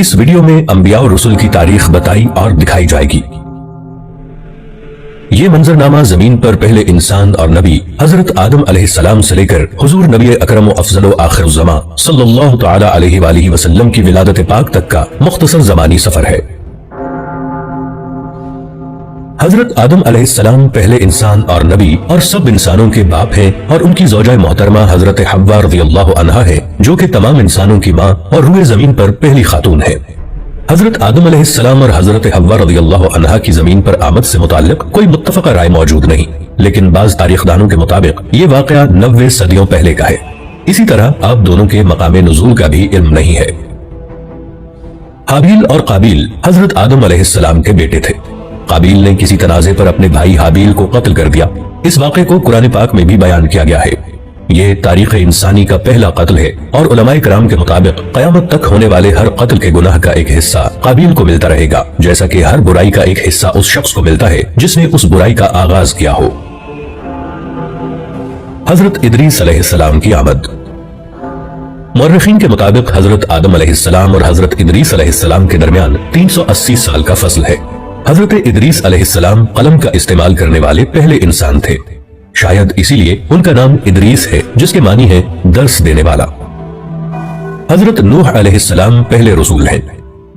इस वीडियो में अंबिया और रसूल की तारीख बताई और दिखाई जाएगी। ये मंजरनामा जमीन पर पहले इंसान और नबी हजरत आदम अलैहिस्सलाम से लेकर हुजूर नबी अकरम व अफजल व आखिरुज़्ज़मा सल्लल्लाहु तआला अलैहि वसल्लम की विलादत पाक तक का मुख्तसर ज़मानी सफर है। हजरत आदम अलैहिस्सलाम पहले इंसान और नबी और सब इंसानों के बाप हैं और उनकी ज़ौजा मोहतरमा हजरत हव्वा रज़ियल्लाहु अन्हा है, जो कि तमाम इंसानों की माँ और रूए जमीन पर पहली खातून है। हजरत आदम अलैहिस्सलाम और हजरत हव्वा रज़ियल्लाहु अन्हा की जमीन पर आमद से मुताल्लिक कोई मुत्तफ़क़ा राय मौजूद नहीं, लेकिन बाज़ तारीखदानों के मुताबिक ये वाक़या 90 सदियों पहले का है। इसी तरह आप दोनों के मकामे नुज़ूल का भी इल्म नहीं है। हाबील और काबिल हजरत आदम अलैहिस्सलाम के बेटे थे। काबिल ने किसी तनाज़े पर अपने भाई हाबील को कत्ल कर दिया। इस वाक़े को कुरान पाक में भी बयान किया गया है। ये तारीख़ इंसानी का पहला कत्ल है और उलमाए किराम के मुताबिक क़यामत तक होने वाले हर कत्ल के गुनाह का एक हिस्सा काबिल को मिलता रहेगा, जैसा कि हर बुराई का एक हिस्सा उस शख्स को मिलता है जिसने उस बुराई का आगाज किया हो। हजरत इदरीस अलैहिस्सलाम की आमद। मुअर्रिखीन के मुताबिक हजरत आदम अलैहिस्सलाम और हजरत इदरीस अलैहिस्सलाम के दरमियान 380 साल का फस्ल है। हजरत इदरीस अलैहिस्सलाम कलम का इस्तेमाल करने वाले पहले इंसान थे। शायद इसीलिए उनका नाम इदरीस है, जिसके मानी है दर्स देने वाला। हजरत नूह अलैहिस्सलाम पहले रसूल हैं।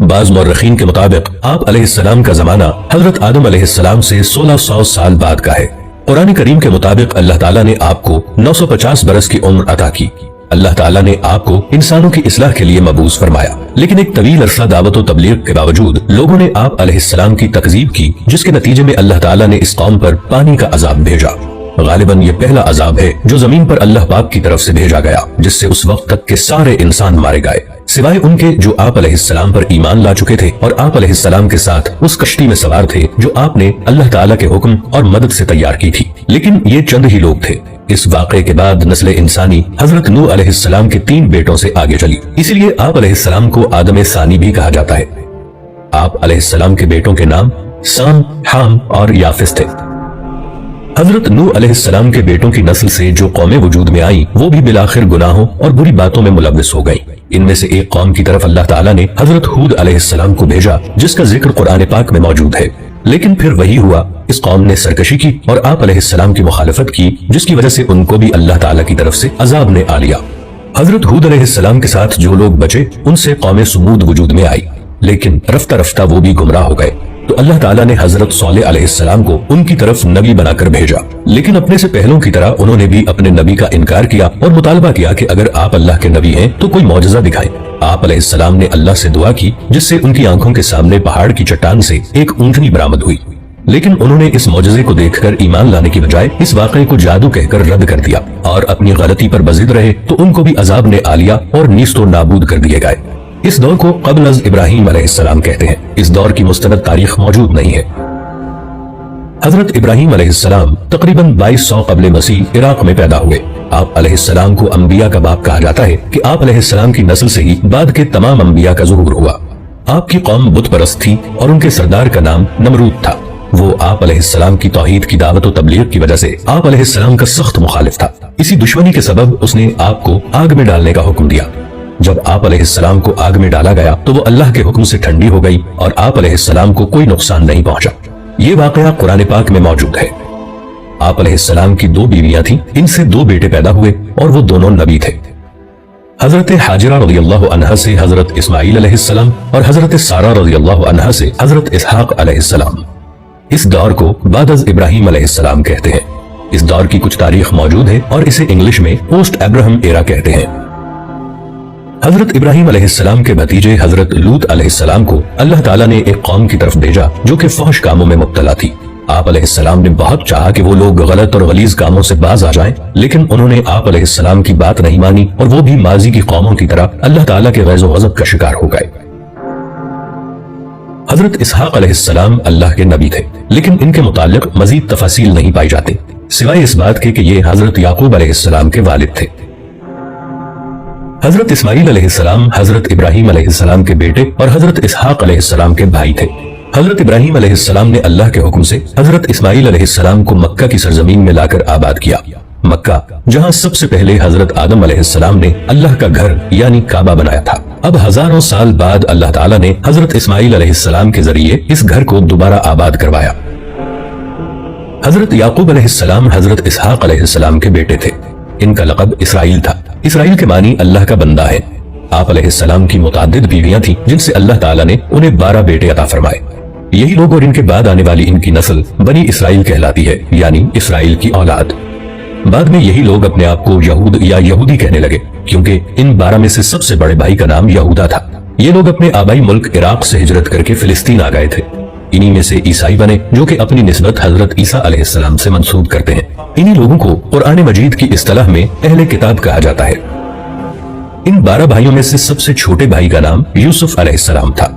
बाज़ मुअर्रिखीन के मुताबिक आप अलैहिस्सलाम का जमाना हजरत आदम अलैहिस्सलाम से 1600 साल बाद का है। कुरान करीम के मुताबिक अल्लाह ताला ने आपको 950 बरस की उम्र अता की। अल्लाह ताला ने आपको इंसानों की इस्लाह के लिए मबूस फरमाया, लेकिन एक तवील अरसा दावत और तबलीग के बावजूद लोगों ने आप अलैहिस्सलाम की तकजीब की, जिसके नतीजे में अल्लाह ताला ने इस कौम पर पानी का अजाब भेजा। गालिबन ये पहला अजाब है जो जमीन पर अल्लाह पाक की तरफ से भेजा गया, जिससे उस वक्त तक के सारे इंसान मारे गए, सिवाय उनके जो आप अलैहिस्सलाम पर ईमान ला चुके थे और आप अलैहिस्सलाम के साथ उस कश्ती में सवार थे जो आपने अल्लाह ताला के हुक्म और मदद से तैयार की थी। लेकिन ये चंद ही लोग थे। इस वाक़े के बाद नस्ल इंसानी हजरत नूह अलैहिस्सलाम के 3 बेटों से आगे चली, इसलिए आप अलैहिस्सलाम को आदम सानी भी कहा जाता है। आप अलैहिस्सलाम के बेटों के नाम साम, हाम और याफिस थे। हजरत नूह अलैहिस्सलाम के बेटों की नस्ल से जो कौमें वजूद में आई, वो भी बिलाखिर गुनाहों और बुरी बातों में मुलव्विस हो गई। इनमें से एक कौम की तरफ अल्लाह ताला ने हजरत हूद अलैहिस्सलाम को भेजा, जिसका जिक्र कुरान पाक में मौजूद है। लेकिन फिर वही हुआ, इस कौम ने सरकशी की और आप अलैहिस्सलाम की मुखालफत की, जिसकी वजह से उनको भी अल्लाह ताला की तरफ से अजाब ने आ लिया। हजरत हूद अलैहिस्सलाम के साथ जो लोग बचे, उनसे कौम समूद वजूद में आई, लेकिन रफ्ता रफ्ता वो भी गुमराह हो गए। तो अल्लाह ताला ने हजरत सालेह अलैहिस्सलाम को उनकी तरफ नबी बनाकर भेजा, लेकिन अपने से पहलों की तरह उन्होंने भी अपने नबी का इनकार किया और मुतालबा किया कि अगर आप अल्लाह के नबी हैं तो कोई मौजज़ा दिखाएं। आप अलैहिस्सलाम ने अल्लाह से दुआ की, जिससे उनकी आंखों के सामने पहाड़ की चट्टान से एक ऊंटनी बरामद हुई, लेकिन उन्होंने इस मौजज़े को देखकर ईमान लाने की बजाय इस वाक़े को जादू कहकर रद्द कर दिया और अपनी गलती पर बज़िद रहे, तो उनको भी अजाब ने आ लिया और नीस्तो नाबूद कर दिए गए। इस दौर को क़ब्ल अज़ इब्राहीम अलैहिस्सलाम कहते हैं। इस दौर की मुस्तनद तारीख मौजूद नहीं है। हजरत इब्राहीम अलैहिस्सलाम तकरीबन 2200 क़ब्ल मसीह इराक में पैदा हुए। आप अलैहिस्सलाम को अंबिया का बाप कहा जाता है कि आप अलैहिस्सलाम की नस्ल से ही बाद के तमाम अंबिया का ज़ुहूर हुआ। आपकी कौम बुत परस्त थी और उनके सरदार का नाम नमरूद था। वो आप अलैहिस्सलाम की तौहीद की दावत और तबलीग की वजह से आप अलैहिस्सलाम का सख्त मुखालिफ था। इसी दुश्मनी के सबब उसने आपको आग में डालने का हुक्म दिया। जब आप अलैहिस्सलाम को आग में डाला गया तो वो अल्लाह के हुक्म से ठंडी हो गई और आप अलैहिस्सलाम को कोई नुकसान नहीं पहुंचा। ये वाक़या कुरान पाक में मौजूद है। आप अलैहिस्सलाम की 2 बीवियां थीं, इनसे 2 बेटे पैदा हुए और वो दोनों नबी थे। हजरत हाजिरा रज़ियल्लाहु अन्हा से हजरत इस्माईल अलैहिस्सलाम और हजरत सारा रज़ियल्लाहु अन्हा से हजरत इसहाक अलैहिस्सलाम। इस दौर को बाद अज़ इब्राहीम अलैहिस्सलाम कहते हैं। इस दौर की कुछ तारीख मौजूद है और इसे इंग्लिश में पोस्ट अब्राहम एरा कहते हैं। हजरत इब्राहीम अलैहिस्सलाम के भतीजे हजरत लूत अलैहिस्सलाम को अल्लाह ताला ने एक कौम की तरफ भेजा जो कि फहश कामों में मुब्तला थी। आप अलैहिस्सलाम ने बहुत चाहा कि वो लोग गलत और गलीज कामों से बाज आ जाएं, लेकिन उन्होंने आप अलैहिस्सलाम की बात नहीं मानी और वो भी माजी की कौमों की तरह अल्लाह ताला के गैज़ व गज़ब का शिकार हो गए। हजरत इसहाक अलैहिस्सलाम अल्लाह के नबी थे, लेकिन इनके मुताल्लिक मजीद तफासील नहीं पाई जाती, सिवाय इस बात के कि ये हजरत याकूब अलैहिस्सलाम के वालिद थे। हजरत इस्माईल अलैहिस्सलाम हजरत इब्राहीम अलैहिस्सलाम के बेटे और हजरत इसहाक अलैहिस्सलाम के भाई थे। हजरत इब्राहीम अलैहिस्सलाम ने अल्लाह के हुक्म से हजरत इस्माईल अलैहिस्सलाम को मक्का की सरजमीन में लाकर आबाद किया। मक्का, जहां सबसे पहले हजरत आदम अलैहिस्सलाम ने अल्लाह का घर यानी काबा बनाया था। اب ہزاروں سال بعد اللہ تعالیٰ نے حضرت اسماعیل علیہ السلام کے ذریعے اس گھر کو دوبارہ آباد کروایا۔ حضرت یعقوب علیہ السلام حضرت اسحاق علیہ السلام کے بیٹے تھے۔ ان کا لقب اسرائیل تھا۔ اسرائیل کے معنی اللہ کا بندہ ہے۔ آپ علیہ السلام کی متعدد بیویاں تھیں جن سے اللہ تعالیٰ نے انہیں 12 بیٹے عطا فرمائے۔ یہی لوگ اور ان کے بعد آنے والی ان کی نسل بنی اسرائیل کہلاتی ہے، یعنی اسرائیل کی اولاد۔ بعد میں یہی لوگ اپنے آپ کو یہود یا یہودی کہنے لگے، کیونکہ ان 12 میں سے سب سے بڑے بھائی کا نام یہودا تھا۔ یہ لوگ اپنے آبائی ملک عراق سے ہجرت کر کے فلسطین آ گئے تھے۔ انہی میں سے عیسائی بنے جو کہ اپنی نسبت حضرت عیسیٰ علیہ السلام سے منسوب کرتے ہیں۔ انہی لوگوں کو قرآن مجید کی اصطلاح میں اہل کتاب کہا جاتا ہے۔ ان 12 بھائیوں میں سے سب سے چھوٹے بھائی کا نام یوسف علیہ السلام تھا۔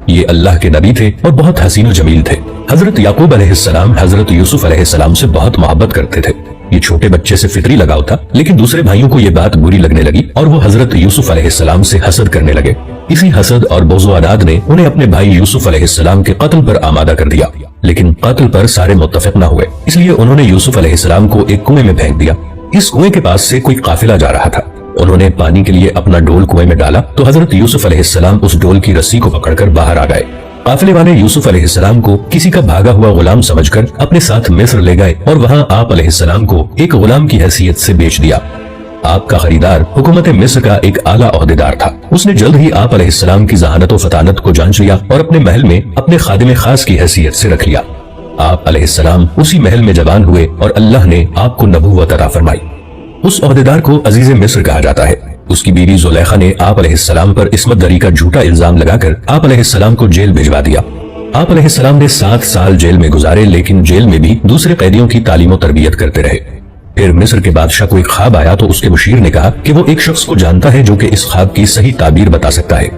یہ اللہ کے نبی تھے اور بہت حسین و جمیل تھے۔ حضرت یعقوب علیہ السلام حضرت یوسف علیہ السلام سے بہت محبت کرتے تھے۔ یہ چھوٹے بچے سے فطری لگاؤ تھا، لیکن دوسرے بھائیوں کو یہ بات بری لگنے لگی اور وہ حضرت یوسف علیہ السلام سے حسد کرنے لگے۔ اسی حسد اور بغض و عناد نے انہیں اپنے بھائی یوسف علیہ السلام کے قتل پر آمادہ کر دیا، لیکن قتل پر سارے متفق نہ ہوئے، اس لیے انہوں نے یوسف علیہ السلام کو ایک کنویں میں پھینک دیا۔ اس کنویں کے پاس سے کوئی قافلہ جا رہا تھا۔ انہوں نے پانی کے لیے اپنا ڈول کنویں میں ڈالا تو حضرت یوسف علیہ السلام اس ڈول کی رسی کو پکڑ کر باہر آ گئے۔ قافلے والے یوسف علیہ السلام کو کسی کا بھاگا ہوا غلام سمجھ کر اپنے ساتھ مصر لے گئے اور وہاں آپ علیہ السلام کو ایک غلام کی حیثیت سے بیچ دیا۔ آپ کا خریدار حکومت مصر کا ایک اعلیٰ عہدیدار تھا۔ اس نے جلد ہی آپ علیہ السلام کی ذہانت و فطانت کو جانچ لیا اور اپنے محل میں اپنے خادم خاص کی حیثیت سے رکھ لیا۔ آپ علیہ السلام اسی محل میں جوان ہوئے اور اللہ نے آپ کو نبوت عطا فرمائی۔ اس عہدیدار کو عزیز مصر کہا جاتا ہے۔ اس کی بیوی زلیخا نے آپ علیہ السلام پر عصمت دری کا جھوٹا الزام لگا کر آپ علیہ السلام کو جیل بھجوا دیا۔ آپ علیہ السلام نے 7 سال جیل میں گزارے، لیکن جیل میں بھی دوسرے قیدیوں کی تعلیم و تربیت کرتے رہے۔ پھر مصر کے بادشاہ کو ایک خواب آیا تو اس کے مشیر نے کہا کہ وہ ایک شخص کو جانتا ہے جو کہ اس خواب کی صحیح تعبیر بتا سکتا ہے۔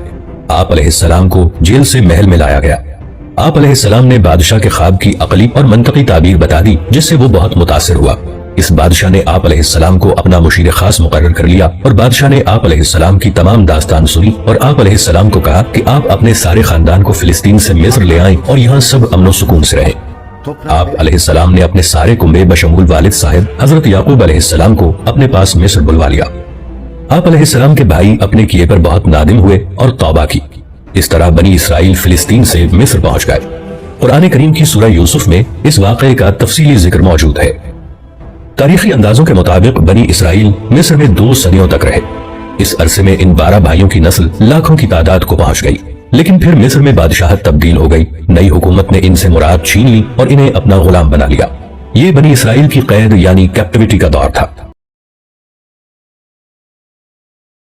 آپ علیہ السلام کو جیل سے محل میں لایا گیا۔ آپ علیہ السلام نے بادشاہ کے خواب کی عقلی اور منطقی تعبیر بتا دی، جس سے وہ بہت متاثر ہوا۔ اس بادشاہ نے آپ علیہ السلام کو اپنا مشیر خاص مقرر کر لیا اور بادشاہ نے آپ علیہ السلام کی تمام داستان سنی اور آپ علیہ السلام کو کہا کہ آپ اپنے سارے خاندان کو فلسطین سے مصر لے آئیں اور یہاں سب امن و سکون سے رہیں۔ آپ علیہ السلام نے اپنے سارے کنبے بشمول والد صاحب حضرت یعقوب علیہ السلام کو اپنے پاس مصر بلوا لیا۔ آپ علیہ السلام کے بھائی اپنے کیے پر بہت نادم ہوئے اور توبہ کی۔ اس طرح بنی اسرائیل فلسطین سے مصر پہنچ گئے۔ قرآن کریم کی سورہ یوسف میں اس واقعے کا تفصیلی ذکر موجود ہے۔ تاریخی اندازوں کے مطابق بنی اسرائیل مصر میں 2 صدیوں تک رہے۔ اس عرصے میں ان 12 بھائیوں کی نسل لاکھوں کی تعداد کو پہنچ گئی، لیکن پھر مصر میں بادشاہت تبدیل ہو گئی۔ نئی حکومت نے ان سے مراد چھین لی اور انہیں اپنا غلام بنا لیا۔ یہ بنی اسرائیل کی قید یعنی کیپٹیوٹی کا دور تھا۔